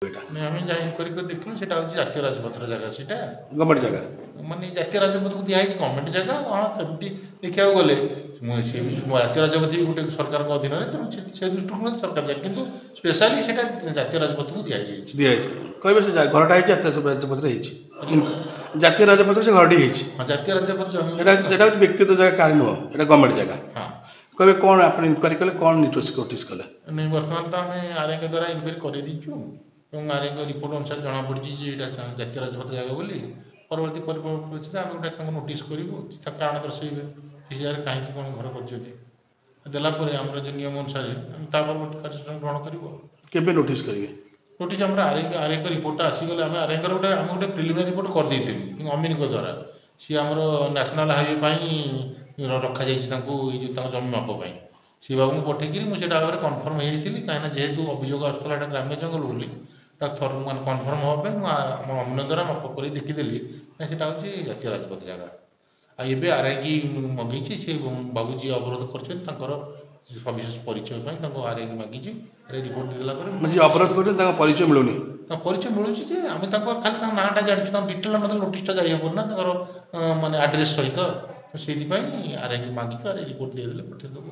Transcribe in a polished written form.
এটা ମାନେ ଆମେ ଯାହା ଇନକ୍ୱାରି କରି ଦେଖିଲୁ ସେଇଟା ହେଉଛି ଜାତୀୟ ରାଜପଥର ଜାଗା ସେଇଟା ଗଭର୍ଣ୍ଣମେଣ୍ଟ ଜାଗା ମାନେ ଜାତୀୟ ରାଜପଥକୁ ଦିଆହେଇଛି ଗଭର୍ଣ୍ଣମେଣ୍ଟ ଜାଗା ହଁ ସେମିତି ଦେଖିବାକୁ ଗଲେ ସେ ଜାତୀୟ ରାଜପଥ ବି ଗୋଟେ ସରକାରଙ୍କ ଅଧୀନରେ ତେଣୁ ସେ ଦୃଷ୍ଟିରୁ ମଧ୍ୟ ସରକାର ଜାଗା କିନ୍ତୁ ସ୍ପେଶାଲି ସେଇଟା ଜାତୀୟ ରାଜପଥକୁ ଦିଆଯାଇଛି କହିବେ ସେ ଘରଟା ହେଇଛି ଜାତୀୟ ରାଜପଥରେ ହେଇଛି ଜାତୀୟ ରାଜପଥରେ ସେ ଘରଟି ହେଇଛି ହଁ ଜାତୀୟ ରାଜପଥ ଜମି এটা যেটা হচ্ছে ব্যক্তিগত জায়গা কার নୁହଁ এটা ଗଭର୍ଣ୍ଣମେଣ୍ଟ ଜାଗା ହଁ କହିବେ କ'ଣ ଆପଣ ଇନକ୍ୱାରି କଲେ କ'ଣ ନୋଟିସ୍ କଲେ ନାଇଁ ବର୍ତ୍ତମାନ ତ ଆମେ ଆର୍ଆଇଙ୍କ ଦ୍ୱାରା ଇନକ୍ୱାରି କରିଦେଇଛୁ ଏବଂ ଆର୍ଆଇଙ୍କ ରିପୋର୍ଟ ଅନୁସାରେ ଜଣାପଡ଼ିଛି ଯେ ଏଇଟା ଜାତୀୟ ରାଜପଥ ଜାଗା ବୋଲି ପରବର୍ତ୍ତୀ ପରିପ୍ରେକ୍ଷୀରେ ଆମେ ଗୋଟେ ତାଙ୍କୁ ନୋଟିସ୍ କରିବୁ ତା କାରଣ ଦର୍ଶାଇବେ ସେ ଜାଗାରେ କାହିଁକି କ'ଣ ଘର କରିଛନ୍ତି ଦେଲା ପରେ ଆମର ଯେଉଁ ନିୟମ ଅନୁସାରେ ଆମେ ତା ପରବର୍ତ୍ତୀ କାର୍ଯ୍ୟାନୁଷ୍ଠାନ ଗ୍ରହଣ କରିବୁ କେବେ ନୋଟିସ୍ କରିବେ ନୋଟିସ୍ ଆମର ଆର୍ଆଇଙ୍କ ରିପୋର୍ଟଟା ଆସିଗଲେ ଆମେ ଆର୍ଆଇଙ୍କର ଆମେ ଗୋଟେ ପ୍ରିଲିମିନାରୀ ରିପୋର୍ଟ କରିଦେଇଥିଲୁ କିନ୍ତୁ ଅମିନଙ୍କ ଦ୍ୱାରା ସିଏ ଆମର ନ୍ୟାସନାଲ୍ ହାଇୱେ ପାଇଁ ରଖାଯାଇଛି ତାଙ୍କୁ ଏଇ ଯେଉଁ ତାଙ୍କ ଜମି ମାପ ପାଇଁ ସେ ବାବୁଙ୍କୁ ପଠେଇକିରି ମୁଁ ସେଇଟା ଭାବରେ କନଫର୍ମ ହେଇଯାଇଥିଲି କାହିଁକିନା ଯେହେତୁ ଅଭିଯୋଗ ଆସୁଥିଲା ଏଇଟା ଗ୍ରାମ୍ୟ ଜଙ୍ଗଲ ବୋଲି ଥର ମାନେ କନଫର୍ମ ହେବା ପାଇଁ ମୁଁ ମୋ ଅମିନ ଦ୍ୱାରା ମାପ କରି ଦେଖିଦେଲି ନା ସେଇଟା ହେଉଛି ଜାତୀୟ ରାଜପଥ ଜାଗା ଆଉ ଏବେ ଆର୍ଆଇକି ମଗେଇଛି ସେ ବାବୁ ଯିଏ ଅବରୋଧ କରିଛନ୍ତି ତାଙ୍କର ସବିଶେଷ ପରିଚୟ ପାଇଁ ତାଙ୍କୁ ଆର୍ଆଇକି ମାଗିଛି ଆର୍ଆଇ ରିପୋର୍ଟ ଦେଇଦେଲା ପରେ ଯିଏ ଅବରୋଧ କରୁଛନ୍ତି ତାଙ୍କ ପରିଚୟ ମିଳୁନି ତାଙ୍କ ପରିଚୟ ମିଳୁଛି ଯେ ଆମେ ତାଙ୍କ ଖାଲି ତାଙ୍କ ନାଁଟା ଜାଣିଛୁ ତାଙ୍କ ଡିଟେଲ୍ ମଧ୍ୟ ନୋଟିସ୍ଟା ଯାଇ ହେବନି ନା ତାଙ୍କର ମାନେ ଆଡ୍ରେସ୍ ସହିତ ସେଇଥିପାଇଁ ଆର୍ଆଇକି ମାଗିଛୁ ଆର୍ଆଇ ରିପୋର୍ଟ ଦେଇଦେଲେ ପଠେଇଦେବୁ